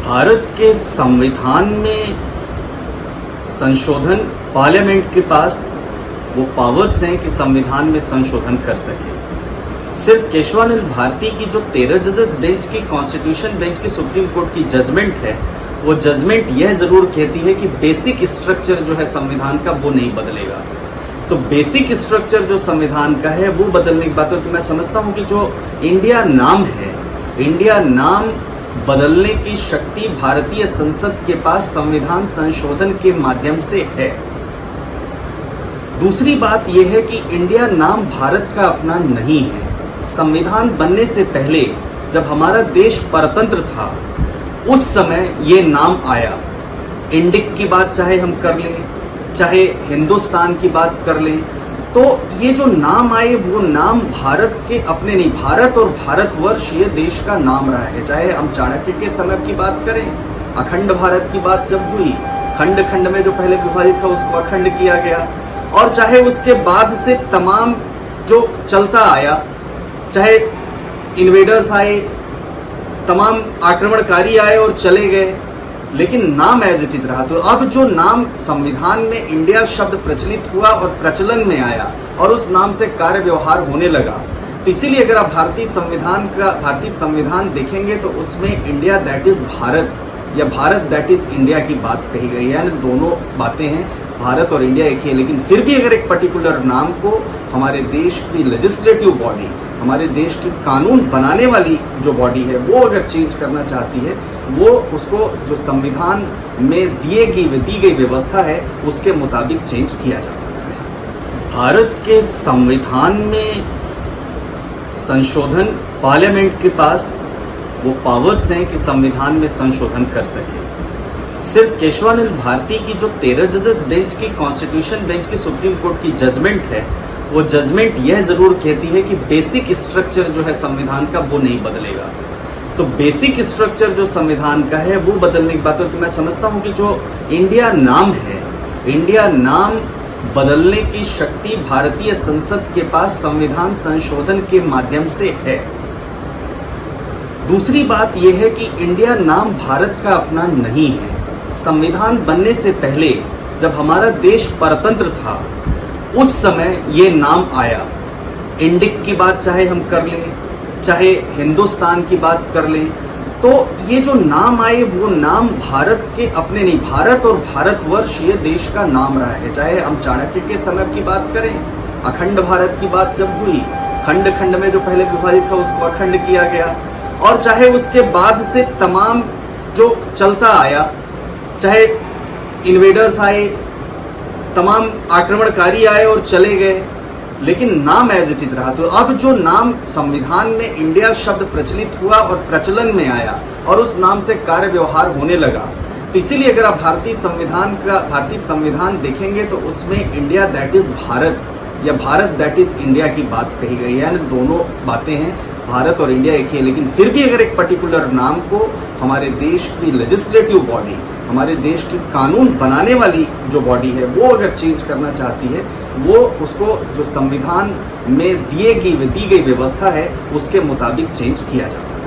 भारत के संविधान में संशोधन पार्लियामेंट के पास वो पावर्स हैं कि संविधान में संशोधन कर सके। सिर्फ केशवानंद भारती की जो 13 जजेस बेंच की कॉन्स्टिट्यूशन बेंच की सुप्रीम कोर्ट की जजमेंट है, वो जजमेंट यह जरूर कहती है कि बेसिक स्ट्रक्चर जो है संविधान का वो नहीं बदलेगा। तो बेसिक स्ट्रक्चर जो संविधान का है वो बदलने की बात है। तो मैं समझता हूं कि जो इंडिया नाम है, इंडिया नाम बदलने की शक्ति भारतीय संसद के पास संविधान संशोधन के माध्यम से है। दूसरी बात यह है कि इंडिया नाम भारत का अपना नहीं है। संविधान बनने से पहले जब हमारा देश परतंत्र था, उस समय ये नाम आया। इंडिक की बात चाहे हम कर लें, चाहे हिंदुस्तान की बात कर लें, तो ये जो नाम आए वो नाम भारत के अपने नहीं, भारत और भारतवर्ष ये देश का नाम रहा है। चाहे हम चाणक्य के समय की बात करें, अखंड भारत की बात जब हुई, खंड खंड में जो पहले विभाजित था उसको अखंड किया गया, और चाहे उसके बाद से तमाम जो चलता आया, चाहे इन्वेडर्स आए, तमाम आक्रमणकारी आए और चले गए, लेकिन नाम एज इट इज रहा। तो अब जो नाम संविधान में इंडिया शब्द प्रचलित हुआ और प्रचलन में आया और उस नाम से कार्य व्यवहार होने लगा, तो इसीलिए अगर आप भारतीय संविधान देखेंगे तो उसमें इंडिया दैट इज भारत या भारत दैट इज इंडिया की बात कही गई है। यानी दोनों बातें हैं, भारत और इंडिया एक ही है। लेकिन फिर भी अगर एक पर्टिकुलर नाम को हमारे देश की लेजिस्लेटिव बॉडी, हमारे देश की कानून बनाने वाली जो बॉडी है, वो अगर चेंज करना चाहती है, वो उसको जो संविधान में दी गई व्यवस्था है उसके मुताबिक चेंज किया जा सकता है। भारत के संविधान में संशोधन पार्लियामेंट के पास वो पावर्स हैं कि संविधान में संशोधन कर सके। सिर्फ केशवानंद भारती की जो 13 जजेस बेंच की कॉन्स्टिट्यूशन बेंच की सुप्रीम कोर्ट की जजमेंट है, वो जजमेंट यह जरूर कहती है कि बेसिक स्ट्रक्चर जो है संविधान का वो नहीं बदलेगा। तो बेसिक स्ट्रक्चर जो संविधान का है वो बदलने की बात है। तो मैं समझता हूं कि जो इंडिया नाम है, इंडिया नाम बदलने की शक्ति भारतीय संसद के पास संविधान संशोधन के माध्यम से है। दूसरी बात यह है कि इंडिया नाम भारत का अपना नहीं है। संविधान बनने से पहले जब हमारा देश परतंत्र था, उस समय ये नाम आया। इंडिक की बात चाहे हम कर लें, चाहे हिंदुस्तान की बात कर लें, तो ये जो नाम आए वो नाम भारत के अपने नहीं, भारत और भारतवर्ष ये देश का नाम रहा है। चाहे हम चाणक्य के समय की बात करें, अखंड भारत की बात जब हुई, खंड खंड में जो पहले विभाजित था उसको अखंड किया गया, और चाहे उसके बाद से तमाम जो चलता आया, चाहे इन्वेडर्स आए, तमाम आक्रमणकारी आए और चले गए, लेकिन नाम एज इट इज रहा। तो अब जो नाम संविधान में इंडिया शब्द प्रचलित हुआ और प्रचलन में आया और उस नाम से कार्य व्यवहार होने लगा, तो इसीलिए अगर आप भारतीय संविधान देखेंगे तो उसमें इंडिया दैट इज भारत या भारत दैट इज इंडिया की बात कही गई है। यानी दोनों बातें हैं, भारत और इंडिया एक ही है। लेकिन फिर भी अगर एक पर्टिकुलर नाम को हमारे देश की लेजिस्लेटिव बॉडी, हमारे देश की कानून बनाने वाली जो बॉडी है, वो अगर चेंज करना चाहती है, वो उसको जो संविधान में दी गई व्यवस्था है उसके मुताबिक चेंज किया जा सकता है।